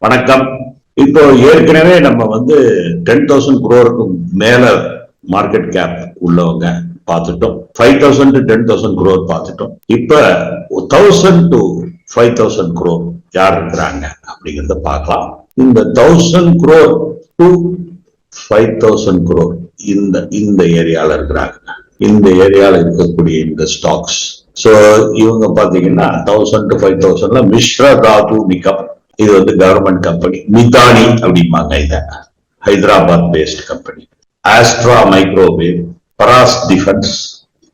வணக்கம். இப்போ ஏற்கனவே நம்ம 10,000 crore மேல மார்க்கெட் கேப் உள்ளவங்க பார்த்துட்டோம். 5,000 to 10,000 crore பார்த்துட்டோம். இப்ப 1,000 to 5,000 crore யார் இருக்கிறாங்க அப்படிங்கறத பார்க்கலாம். இந்த 1,000 crore to 5,000 crore இந்த ஏரியால இருக்கிறாங்க. இந்த ஏரியால இருக்கக்கூடிய இந்த ஸ்டாக்ஸ். சோ இவங்க பாத்தீங்கன்னா 1,000 to 5,000 மிஸ்ரா தாது நிகம். இது கவர்மெண்ட் கம்பெனி. மிதானி அப்படிம்பாங்க. இத Hyderabad based company. Astra Microwave, Paras Defence,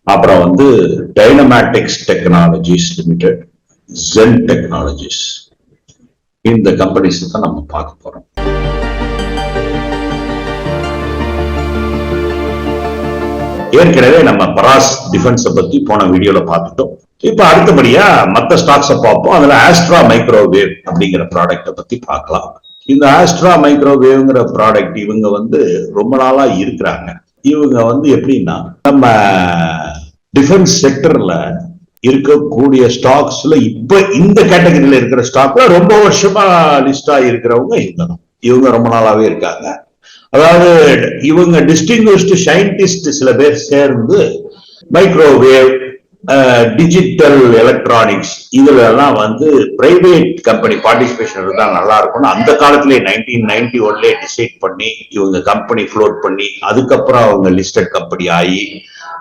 அப்புறம் Dynamatic Technologies Limited, Zen Technologies. இந்த கம்பெனிஸ் தான் நம்ம பார்க்க போறோம். ஏற்கனவே நம்ம பராஸ் டிஃபென்ஸ் பத்தி போன வீடியோல பார்த்துட்டோம். இப்ப அடுத்தபடியா மத்த ஸ்டாக்ஸ் பார்ப்போம். அதுல ஆஸ்ட்ரா மைக்ரோவேவ் அப்படிங்கிற ப்ராடக்ட பத்தி பார்க்கலாம். இந்த ஆஸ்ட்ரா மைக்ரோவேவ்ங்கிற ப்ராடக்ட் இவங்க ரொம்ப நாளா இருக்கிறாங்க. இவங்க எப்படின்னா நம்ம டிஃபென்ஸ் செக்டர்ல இருக்கக்கூடிய ஸ்டாக்ஸ்ல இப்ப இந்த கேட்டகரியில இருக்கிற ஸ்டாக்ல ரொம்ப வருஷமா லிஸ்டா இருக்கிறவங்க இவங்க ரொம்ப நாளாவே இருக்காங்க. அதாவது இவங்க டிஸ்டிங்விஷ்டு சயின்டிஸ்ட் சில பேர் சேர்ந்து மைக்ரோவேவ், டிஜிட்டல் எலக்ட்ரானிக்ஸ் இதுல எல்லாம் பிரைவேட் கம்பெனி பார்ட்டிசிபேஷன் இருந்தா நல்லா இருக்கும்னு அந்த காலத்திலே 1991 டிசைட் பண்ணி இவங்க கம்பெனி ஃப்ளோட் பண்ணி அதுக்கப்புறம் அவங்க லிஸ்டட் கம்பெனி ஆகி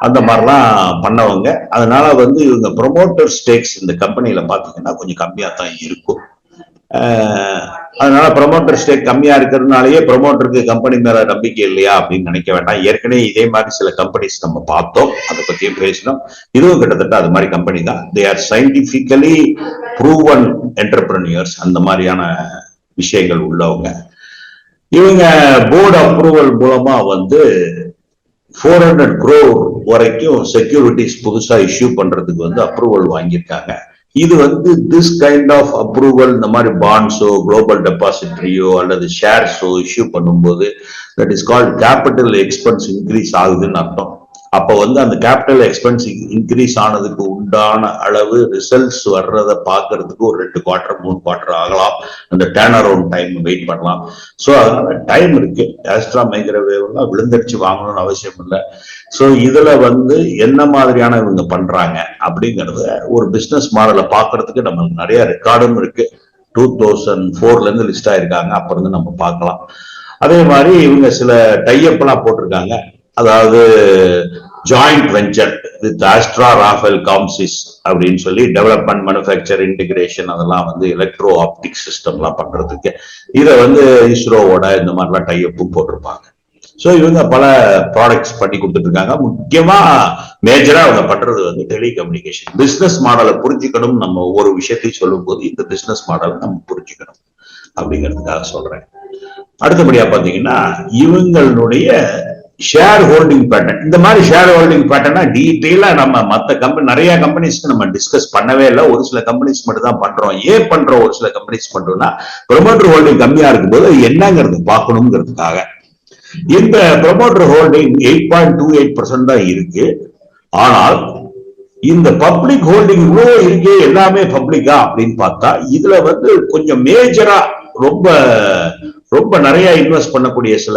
அந்த மாதிரிலாம் பண்ணவங்க. அதனால இவங்க ப்ரொமோட்டர் ஸ்டேக்ஸ் இந்த கம்பெனியில பாத்தீங்கன்னா கொஞ்சம் கம்மியா தான் இருக்கும். அதனால ப்ரொமோட்டர் ஸ்டேக் கம்மியா இருக்கிறதுனாலயே ப்ரொமோட்டருக்கு கம்பெனி மேல நம்பிக்கை இல்லையா அப்படின்னு நினைக்க வேண்டாம். ஏற்கனவே இதே மாதிரி சில கம்பெனிஸ் நம்ம பார்த்தோம், அதை பத்தியும் பேசினோம். இதுவும் கிட்டத்தட்ட அது மாதிரி கம்பெனி தான். தே ஆர் சயின்டிபிக்கலி ப்ரூவன் என்டர்பிரனியர்ஸ், அந்த மாதிரியான விஷயங்கள் உள்ளவங்க. இவங்க போர்டு அப்ரூவல் மூலமா 400 crore வரைக்கும் செக்யூரிட்டிஸ் புதுசா இஷ்யூ பண்றதுக்கு அப்ரூவல் வாங்கியிருக்காங்க. இது திஸ் கைண்ட் ஆஃப் அப்ரூவல் இந்த மாதிரி பாண்ட்ஸோ குளோபல் டெபாசிட்டரியோ அல்லது ஷேர்ஸோ இஷ்யூ பண்ணும்போது that is called capital expense increase ஆகுதுன்னு அர்த்தம். அப்ப அந்த கேபிட்டல் எக்ஸ்பென்ஸ் இன்க்ரீஸ் ஆனதுக்கு உண்டான அளவு ரிசல்ட்ஸ் வர்றதை பாக்குறதுக்கு ஒரு 2 quarter 3 quarter ஆகலாம். அந்த டர்ன் அரவுண்ட் டைம் வெயிட் பண்ணலாம். சோ அதனால டைம் இருக்கு. ஆஸ்ட்ரா மைக்ரோவேவ் எல்லாம் விழுந்தடிச்சு வாங்கணும்னு அவசியம் இல்லை. சோ இதுல என்ன மாதிரியான இவங்க பண்றாங்க அப்படிங்கறத ஒரு பிசினஸ் மாடலை பாக்குறதுக்கு நமக்கு நிறைய ரெக்கார்டும் இருக்கு. 2004 இருந்து லிஸ்ட் ஆயிருக்காங்க. அப்ப இருந்து நம்ம பார்க்கலாம். அதே மாதிரி இவங்க சில டைஅப் எல்லாம் போட்டிருக்காங்க. அதாவது ஜாயிண்ட் வெஞ்சர் வித் ஆஸ்ட்ரா ராஃபேல் காம்சிஸ் அப்படின்னு சொல்லி டெவலப்மெண்ட், மேனுஃபேக்சர், இன்டிகிரேஷன் அதெல்லாம் எலக்ட்ரோ ஆப்டிக் சிஸ்டம் எல்லாம் பண்றதுக்கு இதை இஸ்ரோவோட இந்த மாதிரிலாம் டைஅப்பும் போட்டிருப்பாங்க. ஸோ இவங்க பல ப்ராடக்ட்ஸ் பண்ணி கொடுத்துட்டு இருக்காங்க. முக்கியமா மேஜரா அவங்க பண்றது டெலிகம்யூனிகேஷன் பிசினஸ் மாடலை புரிஞ்சுக்கணும். நம்ம ஒவ்வொரு விஷயத்தையும் சொல்லும் போது இந்த பிசினஸ் மாடலை நம்ம புரிஞ்சுக்கணும் அப்படிங்கிறதுக்காக சொல்றேன். அடுத்தபடியா பாத்தீங்கன்னா இவங்களுடைய ஷேர் ஹோல்டிங் பேட்டர்ன். இந்த மாதிரி ஷேர் ஹோல்டிங் பேட்டர்னா டீட்டெயிலா நம்ம மற்ற கம்பெனி நிறைய கம்பெனிஸ்க்கு நம்ம டிஸ்கஸ் பண்ணவே இல்லை. ஒரு சில கம்பெனிஸ் மட்டும் தான் பண்றோம். ஏன் பண்றோம் ஒரு சில கம்பெனிஸ் பண்றோம்னா ப்ரொமோட்டர் ஹோல்டிங் கம்மியா இருக்கும்போது என்னங்கிறது பார்க்கணுங்கிறதுக்காக. இந்த ப்ரொமோட்டர் ஹோல்டிங் 8.28% தான் இருக்கு. ஆனால் இந்த பப்ளிக் ஹோல்டிங் இவ்வளோ இருக்கு, எல்லாமே பப்ளிக்கா அப்படின்னு பார்த்தா இதுல கொஞ்சம் மேஜரா ரொம்ப ரொம்ப நிறைய இன்வெஸ்ட் பண்ணக்கூடிய சில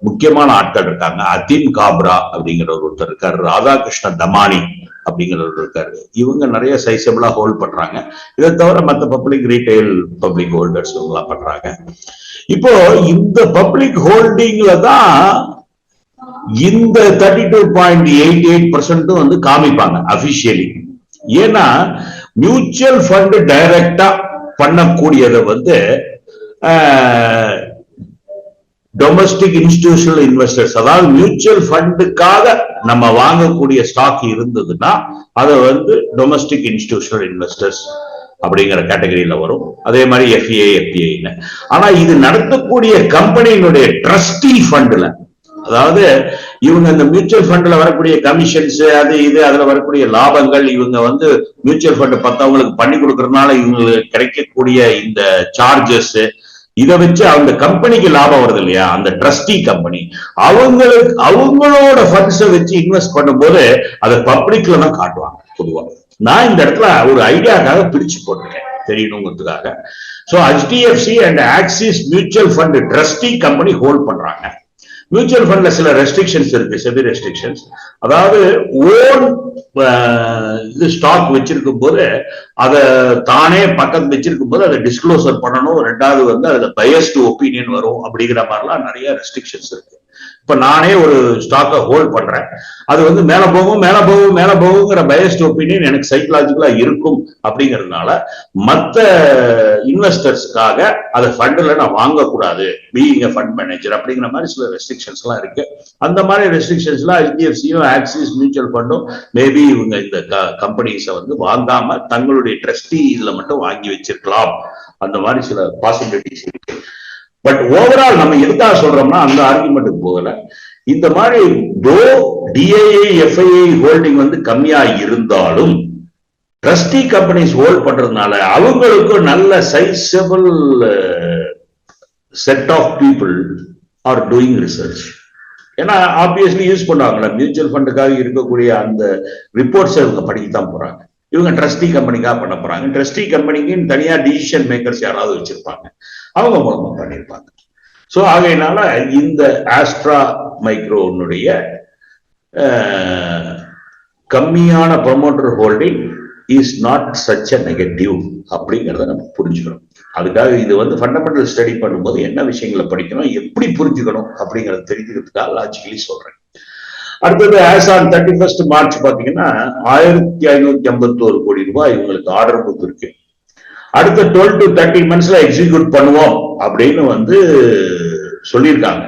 முக்கியமான ஆட்கள் இருக்காங்க. அதின் காப்ரா அப்படிங்கிற ஒருத்தர் இருக்காரு, ராதாகிருஷ்ண தமானி அப்படிங்கிறவர் இருக்காரு. இவங்க நிறைய சைசபிளா ஹோல்ட் பண்றாங்க. இதை தவிர மற்ற பப்ளிக் ரீட்டைல் பப்ளிக் ஹோல்டர்ஸ் இவங்கெல்லாம் பண்றாங்க. இப்போ இந்த பப்ளிக் ஹோல்டிங்ல தான் இந்த 32.88% காமிப்பாங்க அபிஷியலி. ஏன்னா மியூச்சுவல் ஃபண்ட் டைரக்டா பண்ணக்கூடியதை டொமஸ்டிக் இன்ஸ்டிடியூஷனல் இன்வெஸ்டர்ஸ், அதாவது மியூச்சுவல் ஃபண்டுக்காக நம்ம வாங்கக்கூடிய ஸ்டாக் இருந்ததுன்னா அதை டொமஸ்டிக் இன்ஸ்டிடியூஷனல் இன்வெஸ்டர்ஸ் அப்படிங்கிற கேட்டகரியில வரும். அதே மாதிரி எஃப்ஏ. ஆனா இது நடத்தக்கூடிய கம்பெனியினுடைய ட்ரஸ்டி ஃபண்ட்ல, அதாவது இவங்க இந்த மியூச்சுவல் ஃபண்ட்ல வரக்கூடிய கமிஷன்ஸ் அது இது அதுல வரக்கூடிய லாபங்கள் இவங்க மியூச்சுவல் ஃபண்ட் பத்தவங்களுக்கு பண்ணி கொடுக்கறதுனால இவங்களுக்கு கிடைக்கக்கூடிய இந்த சார்ஜஸ் இதை வச்சு அந்த கம்பெனிக்கு லாபம் வருது இல்லையா, அந்த ட்ரஸ்டி கம்பெனி அவங்களோட ஃபண்ட்ஸை வச்சு இன்வெஸ்ட் பண்ணும்போது அதை பப்ளிக்ல தான் காட்டுவாங்க பொதுவா. நான் இந்த இடத்துல ஒரு ஐடியாக்காக பிரிச்சு போட்டிருக்கேன். தெரியணுங்கிறதுக்காக. So HDFC and Axis mutual fund trustee company hold பண்றாங்க. மியூச்சுவல் ஃபண்ட்ல சில ரெஸ்ட்ரிக்ஷன்ஸ் இருக்கு, செபி ரெஸ்ட்ரிக்ஷன்ஸ். அதாவது ஓன் இது ஸ்டாக் வச்சிருக்கும் போது அதை தானே பக்கம் வச்சிருக்கும் போது அதை டிஸ்க்ளோசர் பண்ணணும். ரெண்டாவது வந்து அதுல பயஸ்டு ஒப்பீனியன் வரும் அப்படிங்கிற மாதிரிலாம் நிறைய ரெஸ்ட்ரிக்ஷன்ஸ் இருக்கு. இப்ப நானே ஒரு ஸ்டாக்கை ஹோல்ட் பண்றேன், அது வந்து மேல போகும் மேல போகும் மேல போகுங்கிற பயஸ்ட் ஒப்பீனியன் எனக்கு சைக்கலாஜிக்கலா இருக்கும். அப்படிங்கிறதுனால மற்ற இன்வெஸ்டர்ஸ்க்காக அதை ஃபண்ட்ல நான் வாங்கக்கூடாது, பீயிங் ஃபண்ட் மேனேஜர் அப்படிங்கிற மாதிரி சில ரெஸ்ட்ரிக்ஷன்ஸ் எல்லாம் இருக்கு. அந்த மாதிரி ரெஸ்ட்ரிக்ஷன்ஸ்லாம் HDFCயும் ஆக்சிஸ் மியூச்சுவல் ஃபண்டும் மேபி இவங்க இந்த கம்பெனிஸை வந்து வாங்காம தங்களுடைய ட்ரஸ்டி இதுல மட்டும் வாங்கி வச்சிருக்கலாம். அந்த மாதிரி சில பாசிபிலிட்டிஸ் இருக்கு. பட் ஓவரால் நம்ம எதுக்காக சொல்றோம்னா அந்த ஆர்குமெண்ட்டுக்கு போகல. இந்த மாதிரி DII FII ஹோல்டிங் வந்து கம்மியா இருந்தாலும் ட்ரஸ்டி கம்பெனிஸ் ஹோல்ட் பண்றதுனால அவங்களுக்கு நல்ல sizeable set of people are doing research. ஏன்னா ஆப்வியஸ்லி யூஸ் பண்ணுவாங்கல்ல, மியூச்சுவல் ஃபண்டுக்காக இருக்கக்கூடிய அந்த ரிப்போர்ட்ஸ் இவங்க படிக்கத்தான் போறாங்க. இவங்க ட்ரஸ்டி கம்பெனிக்காக பண்ண போறாங்க. ட்ரஸ்டி கம்பெனிக்கு தனியா டிசிஷன் மேக்கர்ஸ் யாராவது வச்சிருப்பாங்க, அவங்க மூலமா பண்ணியிருப்பாங்க. ஸோ ஆகையினால இந்த ஆஸ்ட்ரா மைக்ரோனுடைய கம்மியான promoter holding is not such a negative அப்படிங்கிறத நம்ம புரிஞ்சுக்கணும். அதுக்காக இது வந்து ஃபண்டமெண்டல் ஸ்டடி பண்ணும்போது என்ன விஷயங்களை படிக்கணும், எப்படி புரிஞ்சுக்கணும் அப்படிங்கிறத தெரிஞ்சுக்கிறதுக்காக லாஜிக்கலி சொல்றேன். அடுத்தது ஆஸ் ஆன் 31 மார்ச் பாத்தீங்கன்னா 1551 கோடி ரூபாய் இவங்களுக்கு ஆர்டர் புக் இருக்கு. அடுத்த 12 to 30 monthsல எக்ஸிக்யூட் பண்ணுவோம் அப்படின்னு வந்து சொல்லியிருக்காங்க.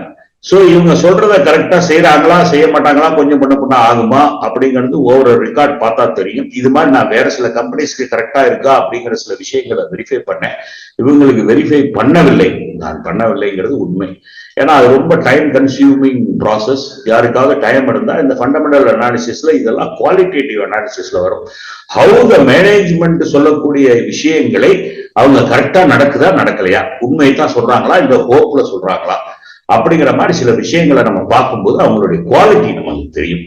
சோ இவங்க சொல்றத கரெக்டா செய்யறாங்களா செய்ய மாட்டாங்களா, கொஞ்சம் பண்ண ஆகுமா அப்படிங்கிறது ஒவ்வொரு ரெக்கார்ட் பார்த்தா தெரியும். இது மாதிரி நான் வேற சில கம்பெனிஸ்க்கு கரெக்டா இருக்கா அப்படிங்கிற சில விஷயங்களை வெரிஃபை பண்ணேன். இவங்களுக்கு வெரிஃபை பண்ணவில்லை. நான் பண்ணவில்லைங்கிறது உண்மை. ஏன்னா அது ரொம்ப டைம் கன்சியூமிங் ப்ராசஸ். யாருக்காவது டைம் இருந்தா இந்த ஃபண்டமெண்டல் அனாலிசிஸ்ல இதெல்லாம் குவாலிட்டேட்டிவ் அனாலிசிஸ்ல வரும். ஹவு த மேனேஜ்மெண்ட் சொல்லக்கூடிய விஷயங்களை அவங்க கரெக்டா நடக்குதா நடக்கலையா, உண்மையை தான் சொல்றாங்களா இந்த ஹோப்ல சொல்றாங்களா அப்படிங்கிற மாதிரி சில விஷயங்களை நம்ம பார்க்கும்போது அவங்களுடைய குவாலிட்டி நமக்கு தெரியும்.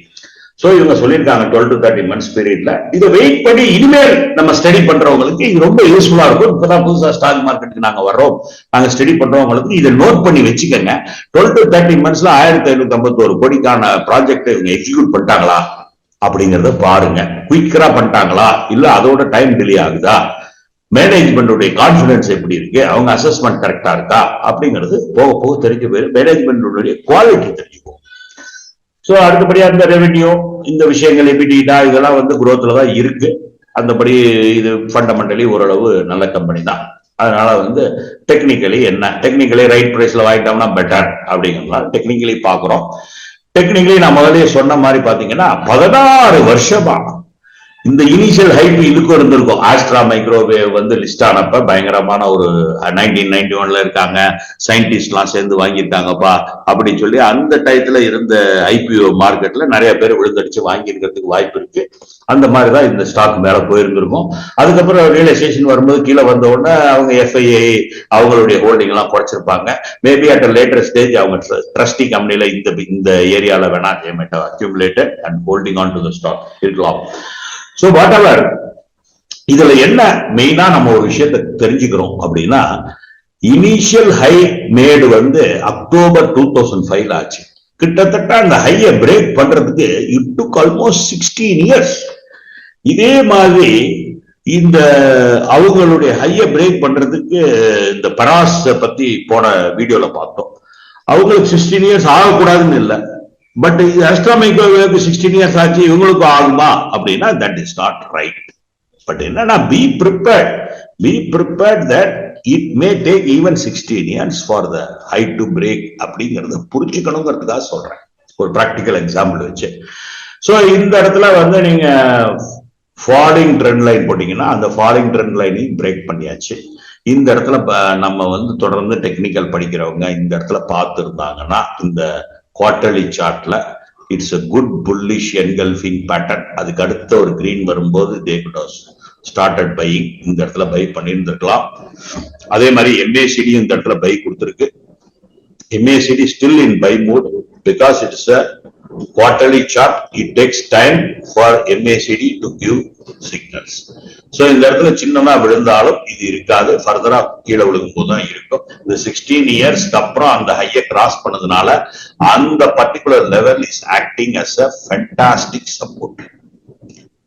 சோ இவங்க சொல்லியிருக்காங்க 12 to 30 months பீரியட்ல. இதை வெயிட் பண்ணி இனிமேல் நம்ம ஸ்டடி பண்றவங்களுக்கு இது ரொம்ப யூஸ்ஃபுல்லா இருக்கும். இப்பதான் புதுசா ஸ்டாக் மார்க்கெட்டுக்கு நாங்க வர்றோம், நாங்க ஸ்டடி பண்றவங்களுக்கு இதை நோட் பண்ணி வச்சுக்கோங்க. 12 to 30 monthsல 1551 கோடிக்கான ப்ராஜெக்ட் இவங்க எக்ஸிக்யூட் பண்ணிட்டாங்களா அப்படிங்கறத பாருங்க. குயிக்கரா பண்ணிட்டாங்களா இல்ல அதோட டைம் டிலே ஆகுதா, மேனேஜ்மெண்டோடைய கான்பிடன்ஸ் எப்படி இருக்கு, அவங்க அசஸ்மெண்ட் கரெக்டா இருக்கா அப்படிங்கிறது போக போக தெரிஞ்சு போயிடும். மேனேஜ்மெண்டோடைய குவாலிட்டி தெரிஞ்சுக்கும். சோ அடுத்தபடியா இந்த ரெவென்யூ இந்த விஷயங்கள் எபிடிடா இதெல்லாம் வந்து குரோத்ல தான் இருக்கு. அந்தபடி இது ஃபண்டமெண்டலி ஓரளவு நல்ல கம்பெனி தான். அதனால வந்து டெக்னிக்கலி என்ன, டெக்னிக்கலி ரைட் பிரைஸ்ல வாங்கிட்டோம்னா பெட்டர் அப்படிங்கிறதுனால டெக்னிக்கலி பாக்குறோம். டெக்னிக்கலி நான் முதலே சொன்ன மாதிரி பாத்தீங்கன்னா 16 வருஷமா இந்த இனிஷியல் ஹைப் இதுக்கும் இருந்திருக்கும். ஆஸ்ட்ரா மைக்ரோவேவ் வந்து லிஸ்ட் ஆனப்ப பயங்கரமான ஒரு 1991ல இருக்காங்க, சயின்டிஸ்ட் எல்லாம் சேர்ந்து வாங்கியிருக்காங்கப்பா அப்படின்னு சொல்லி அந்த டயத்துல இருந்த IPO மார்க்கெட்ல நிறைய பேர் விழுந்தடிச்சு வாங்கி இருக்கிறதுக்கு வாய்ப்பு இருக்கு. அந்த மாதிரிதான் இந்த ஸ்டாக் மேல போயிருந்திருக்கும். அதுக்கப்புறம் ரியலைசேஷன் வரும்போது கீழே வந்த உடனே அவங்க FII அவங்களுடைய ஹோல்டிங் எல்லாம் குறைச்சிருப்பாங்க. மேபி அட் லேட்டர் ஸ்டேஜ் அவங்க ட்ரஸ்டி கம்பெனில இந்த ஏரியால வேணா accumulated and holding on to the stock இருக்கலாம். சோ வாட் எவர், இதுல என்ன மெயினா நம்ம ஒரு விஷயத்தை தெரிஞ்சுக்கிறோம் அப்படின்னா, இனிஷியல் ஹை மேடு வந்து அக்டோபர் 2005 ஆச்சு. கிட்டத்தட்ட அந்த ஹையை பிரேக் பண்றதுக்கு இட் டுக் ஆல்மோஸ்ட் 16 years. இதே மாதிரி இந்த அவங்களுடைய ஹையை பிரேக் பண்றதுக்கு இந்த பராஸ் பத்தி போன வீடியோல பார்த்தோம். அவங்களுக்கு 16 years ஆகக்கூடாதுன்னு இல்லை, பட் ஆஸ்ட்ரா மைக்ரோவேவ் 16 years ஆச்சு, இவங்களுக்கு ஆகுமா அப்படின்னா that is not right. But என்னன்னா be prepared that it may take even 16 years for the high to break அப்படிங்கறத புரிஞ்சுக்கணுங்கிறதுக்காக சொல்றேன், ஒரு பிராக்டிக்கல் எக்ஸாம்பிள் வச்சு. ஸோ இந்த இடத்துல வந்து நீங்க ஃபாலிங் ட்ரெண்ட் லைன் போட்டீங்கன்னா அந்த ஃபாலிங் ட்ரெண்ட் லைனையும் பிரேக் பண்ணியாச்சு. இந்த இடத்துல நம்ம வந்து தொடர்ந்து டெக்னிக்கல் படிக்கிறவங்க இந்த இடத்துல பார்த்து இருந்தாங்கன்னா இந்த குவார்டர்லி சார்ட்ல it's a good bullish engulfing pattern. அதுக்கு அடுத்த ஒரு கிரீன் வரும்போது they could have started buying. இந்த இடத்துல பை பண்ணியிருந்திருக்கலாம். அதே மாதிரி MACD இந்த இடத்துல பை கொடுத்திருக்கு. MACD still in buy mode because it's a quarterly chart, it takes time for MACD to give signals. So இந்த இடத்துல சின்னமா விழுந்தாலும் இது இருக்காது, ஃபர்தரா கீழே விழுகும் போதுதான் இருக்கும். இந்த 16 இயர்ஸ்க்கு அப்புறம் அந்த ஹையை கிராஸ் பண்ணதுனால அந்த particular level is acting as a fantastic support.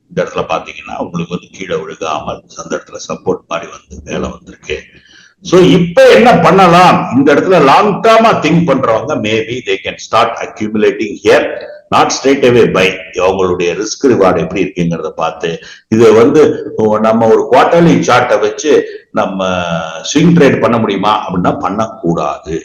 இந்த இடத்துல பாத்தீங்கன்னா உங்களுக்கு வந்து கீழே விழுகாமல் அந்த இடத்துல சப்போர்ட் மாதிரி வந்து மேல வந்திருக்கு. சோ இப்ப என்ன பண்ணலாம், இந்த இடத்துல லாங் டர்மா திங்க் பண்றவங்க maybe they can start accumulating here, not straight away buy. அவங்களுடைய ரிஸ்க் ரிவார்டு எப்படி இருக்குங்கிறத பார்த்து இது வந்து நம்ம ஒரு குவார்டர்லி சார்ட்டை வச்சு நம்ம ஸ்விங் ட்ரேட் பண்ண முடியுமா அப்படின்னா பண்ணக்கூடாது.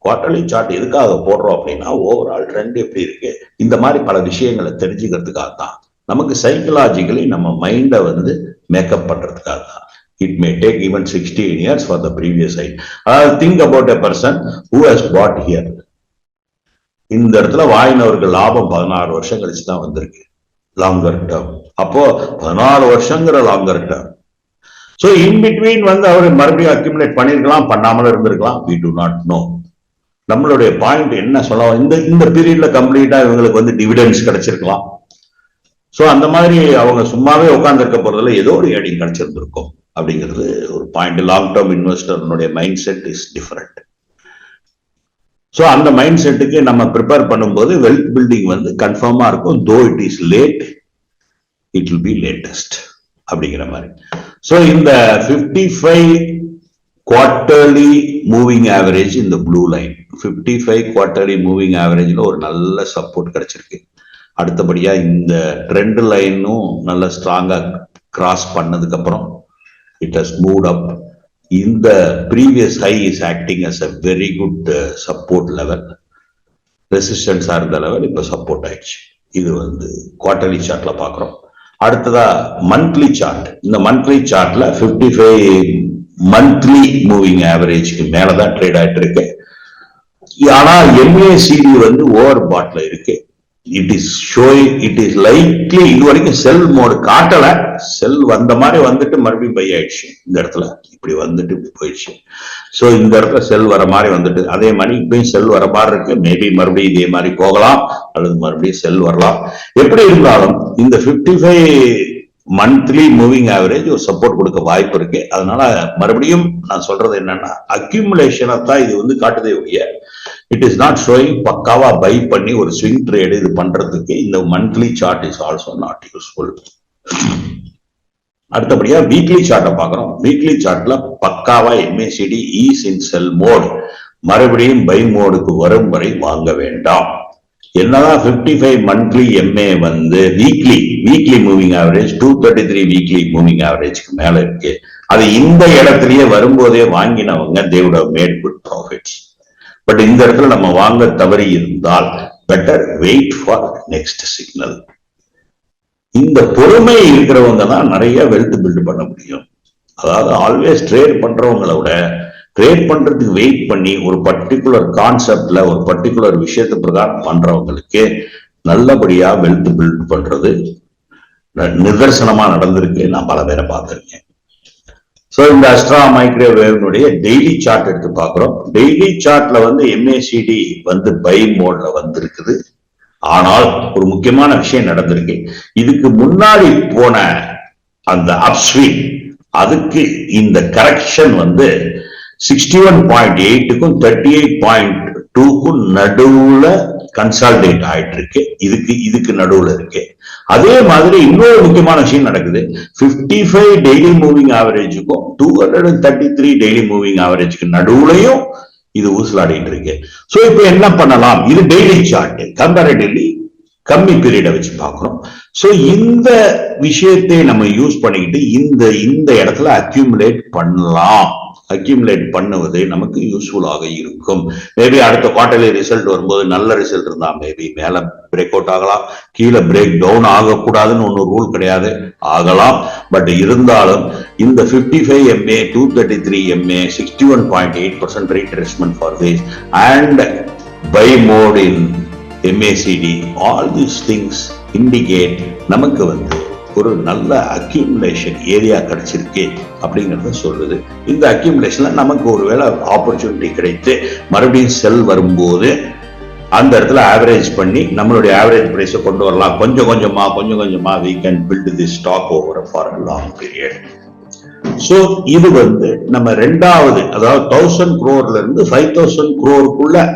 குவார்டர்லி சார்ட் எதுக்காக போடுறோம் அப்படின்னா ஓவரால் ட்ரெண்ட் எப்படி இருக்கு, இந்த மாதிரி பல விஷயங்களை தெரிஞ்சுக்கிறதுக்காக தான். நமக்கு சைக்கலாஜிக்கலி நம்ம மைண்டை வந்து மேக்கப் பண்றதுக்காக தான். It may take even 16 years for the previous side. Think about a person who has bought here. இந்த இடத்துல வாங்கினவர்கள் லாபம் 16 வருஷம் கழிச்சு தான் வந்திருக்கு, லாங்கர் டேர்ம். அப்போ 16 வருஷங்கிற longer term. So in between வந்து அவர் மறுபடியும் அக்யூமுலேட் பண்ணிருக்கலாம், பண்ணாமல இருந்திருக்கலாம். We do not know. நம்மளுடைய பாயிண்ட் என்ன சொல்ல, இந்த பீரியட்ல கம்ப்ளீட்டா இவங்களுக்கு வந்து டிவிடெண்ட்ஸ் கிடைச்சிருக்கலாம். சோ அந்த மாதிரி அவங்க சும்மாவே உட்கார்ந்துருக்க போறதுல ஏதோ ஒரு ஏர்னிங் கிடைச்சிருந்திருக்கும் அப்படிங்கிறது ஒரு பாயிண்ட். லாங் டேர்ம் இன்வெஸ்டர்னுடைய mind set is different. So அந்த மைண்ட் செட்டுக்கு நம்ம ப்ரிப்பேர் பண்ணும்போது வெல்த் பில்டிங் வந்து கன்ஃபார்மா இருக்கும். Though it is late, it will be latest அப்படிங்கிற மாதிரி. சோ இந்த 55 குவார்டர்லி மூவிங் ஆவரேஜ், இந்த ப்ளூ லைன் 55 குவார்டர்லி மூவிங் ஆவரேஜ்ல ஒரு நல்ல சப்போர்ட் கிடைச்சிருக்கு. அடுத்தபடியா இந்த ட்ரெண்ட் லைனும் நல்ல ஸ்ட்ராங்கா கிராஸ் பண்ணதுக்கு அப்புறம் it has moved up. இந்த previous high is acting as a very good support level. Resistance இருந்த லெவல் இப்ப சப்போர்ட் ஆயிடுச்சு. இது வந்து குவார்டர்லி சார்ட்ல பாக்குறோம். அடுத்ததா மந்த்லி சார்ட். இந்த மந்த்லி சார்ட்ல 55 மந்த்லி மூவிங் ஆவரேஜ்க்கு மேலதான் ட்ரேட் ஆயிட்டு இருக்கு. ஆனா MACD வந்து ஓவர் பாட்ல இருக்கு. It is showing, it is likely, இது வரைக்கும் செல் மோடு காட்டல, செல் வந்த மாதிரி வந்துட்டு மறுபடியும் பை ஆயிடுச்சு. இந்த இடத்துல இப்படி வந்துட்டு இப்படி போயிடுச்சு. சோ இந்த இடத்துல செல் வர மாதிரி வந்துட்டு, அதே மாதிரி இப்பயும் செல் வர மாதிரி இருக்கு. மேபி மறுபடியும் இதே மாதிரி போகலாம், அல்லது மறுபடியும் செல் வரலாம். எப்படி இருந்தாலும் இந்த 55 மந்த்லி மூவிங் ஆவரேஜ் ஒரு சப்போர்ட் கொடுக்க வாய்ப்பு இருக்கு. அதனால மறுபடியும் நான் சொல்றது என்னன்னா, அக்யூமுலேஷனை தான் இது வந்து காட்டுதே ஒழிய இட் இஸ் நாட் ஷோயிங் பக்காவா பை பண்ணி ஒரு ஸ்விங் ட்ரேடு இது பண்றதுக்கு இந்த monthly chart is also not useful. அடுத்தபடியா வீக்லி சார்ட்டை பாக்குறோம். வீக்லி சார்ட்ல பக்காவா MACD is in sell mode, மறுபடியும் பை மோடுக்கு வரும் வரை வாங்க வேண்டாம். என்னதான் 55 மந்த்லி MA வந்து weekly moving average 233 weekly moving ஆவரேஜ்க்கு மேல இருக்கு. அது இந்த இடத்துலயே வரும்போதே வாங்கினவங்க they would have made good profits. But இந்த இடத்துல நம்ம வாங்க தவறி இருந்தால் better wait for next signal. இந்த பொறுமை இருக்கிறவங்க தான் நிறைய வெல்த் பில்ட் பண்ண முடியும். அதாவது ஆல்வேஸ் ட்ரேட் பண்றவங்களை விட ட்ரேட் பண்றதுக்கு வெயிட் பண்ணி ஒரு பர்டிகுலர் கான்செப்ட்ல ஒரு பர்டிகுலர் விஷயத்தை பிரகாரம் பண்றவங்களுக்கு நல்லபடியா வெல்த் பில்ட் பண்றது நிதர்சனமா நடந்திருக்கு. நான் பல பேரை பார்த்திருக்கேன். சோ இந்த அஸ்ட்ரா மைக்ரோவேவ்னுடைய டெய்லி சார்ட் எடுத்து பாக்குறோம். டெய்லி சார்ட்ல வந்து MACD வந்து பை மோட்ல வந்திருக்குது. ஆனால் ஒரு முக்கியமான விஷயம் நடந்திருக்கு. இதுக்கு முன்னாடி போன அந்த அப்ஸ்விங், அதுக்கு இந்த கரெக்ஷன் வந்து 61.8க்கும் 38.2க்கும் நடுவுல கன்சால்டேட் ஆயிட்டு இருக்கு. இதுக்கு நடுவுல இருக்கு. அதே மாதிரி இன்னொரு முக்கியமான விஷயம் நடக்குது. 55 டெய்லி மூவிங் ஆவரேஜுக்கும் 233 டெய்லி மூவிங் ஆவரேஜுக்கு நடுவுலையும் இது ஊசலாடிட்டு இருக்கு. சோ இப்ப என்ன பண்ணலாம், இது டெய்லி சார்ட் கம்பேரிட்டிவ்லி கம்மி பீரியட வச்சு பார்க்கிறோம். சோ இந்த விஷயத்தை நம்ம யூஸ் பண்ணிக்கிட்டு இந்த இடத்துல அக்யூமுலேட் பண்ணலாம். அக்யூமுலேட் பண்ணுவது நமக்கு யூஸ்ஃபுல்லாக இருக்கும். மேபி அடுத்த குவார்டர்லி ரிசல்ட் வரும்போது நல்ல ரிசல்ட் இருந்தா மேபி மேல பிரேக் அவுட் ஆகலாம், கீழே பிரேக் டவுன் ஆகக்கூடாதுன்னு ஒன்னும் ரூல் கிடையாது, ஆகலாம். பட் இருந்தாலும் இந்த 55 MA 233 MA 61.8% retracement for this and buy mode in MACD, all these things indicate நமக்கு வந்து ஒரு நல்ல அக்யூமுலேஷன் ஏரியா கிடைச்சிருக்கு அப்படிங்கறத சொல்லுது. இந்த அக்யூமுலேஷன்ல நமக்கு ஒருவேளை ஆப்பர்ச்சுனிட்டி கிடைத்து மறுபடியும் செல் வரும்போது அந்த இடத்துல ஆவரேஜ் பண்ணி நம்மளுடைய ஆவரேஜ் பிரைஸை கொண்டு வரலாம். கொஞ்சம் கொஞ்சமா we can build this stock over for a long period. So இது வந்து நம்ம ரெண்டாவது, அதாவது 1000 crore இருந்து 5000 crore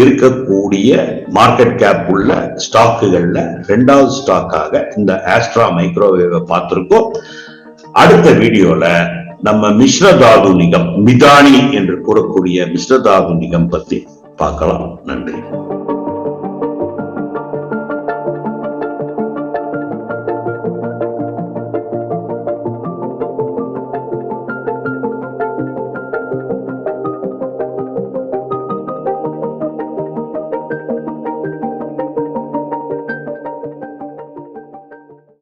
இருக்கக்கூடிய மார்க்கெட் கேப் உள்ள ஸ்டாக்குகள்ல ரெண்டாவது ஸ்டாக்காக இந்த ஆஸ்ட்ரா மைக்ரோவேவை பார்த்திருக்கோம். அடுத்த வீடியோல நம்ம மிஸ்ரதாது நிகம், மிதானி என்று கூறக்கூடிய மிஸ்ரதாது நிகம் பத்தி பார்க்கலாம். நன்றி.